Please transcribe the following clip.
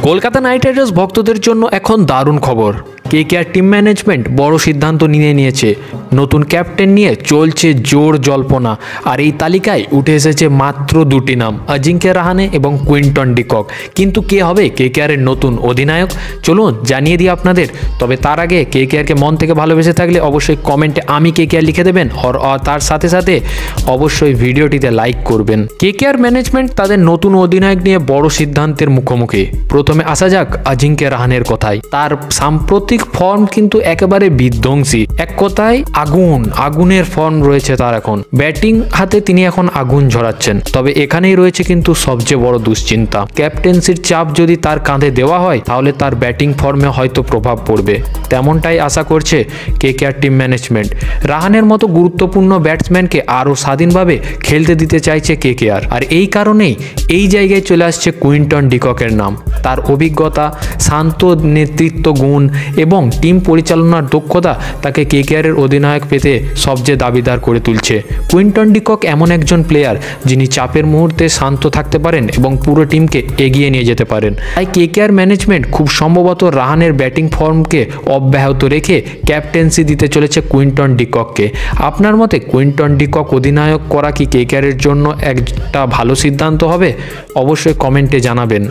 Kolkata night Riders ভক্তদের জন্য এখন দারুণ খবর। কেকেআর টিম ম্যানেজমেন্ট বড় সিদ্ধান্ত নিয়েছে। নতুন ক্যাপ্টেন নিয়ে চলছে জোর জল্পনা। আর এই তালিকায় উঠে এসেছে মাত্র দুটি নাম, অজিঙ্ক্য রাহানে এবং কুইন্টন ডিকক। কিন্তু কে হবে কেকেআরের নতুন অধিনায়ক চলুন জানিয়ে দিই আপনাদের। তবে তার আগে কেকেআরকে মন থেকে ভালোবেসে থাকলে অবশ্যই কমেন্টে আমি কেকেআর লিখে দেবেন, আর তার সাথে সাথে অবশ্যই ভিডিওটিতে লাইক করবেন। কেকেআর ম্যানেজমেন্ট তাদের নতুন অধিনায়ক নিয়ে বড় সিদ্ধান্তের মুখোমুখি। প্রথমে আসা যাক অজিঙ্ক্য রাহানের কথায়। তার সাম্প্রতিক ফর্ম কিন্তু একেবারে বিধ্বংসী। এক কথায় আগুনের ফর্ম রয়েছে তার এখন। ব্যাটিং হাতে তিনি এখন আগুন ঝরাচ্ছেন। তবে এখানেই রয়েছে কিন্তু সবচেয়ে বড় দুশ্চিন্তা। ক্যাপ্টেন্সির চাপ যদি তার কাঁধে দেওয়া হয় তাহলে তার ব্যাটিং ফর্মে হয়তো প্রভাব পড়বে। তেমনটাই আশা করছে কেকেআর টিম ম্যানেজমেন্ট। রাহানের মতো গুরুত্বপূর্ণ ব্যাটসম্যানকে আরও স্বাধীনভাবে খেলতে দিতে চাইছে কেকেআর। আর এই কারণেই এই জায়গায় চলে আসছে কুইন্টন ডিককের নাম। তার অভিজ্ঞতা, শান্ত নেতৃত্ব গুণ এবং টিম পরিচালনার দক্ষতা তাকে কেকেআরের অধিনায়ক পেতে সবচেয়ে দাবিদার করে তুলছে। কুইন্টন ডিকক এমন একজন প্লেয়ার যিনি চাপের মুহূর্তে শান্ত থাকতে পারেন এবং পুরো টিমকে এগিয়ে নিয়ে যেতে পারেন। তাই কেকেআর ম্যানেজমেন্ট খুব সম্ভবত রাহানের ব্যাটিং ফর্মকে অব্যাহত রেখে ক্যাপ্টেন্সি দিতে চলেছে কুইন্টন ডিকককে। আপনার মতে কুইন্টন ডিকক অধিনায়ক করা কি কেকেআরের জন্য একটা ভালো সিদ্ধান্ত হবে? অবশ্যই কমেন্টে জানাবেন।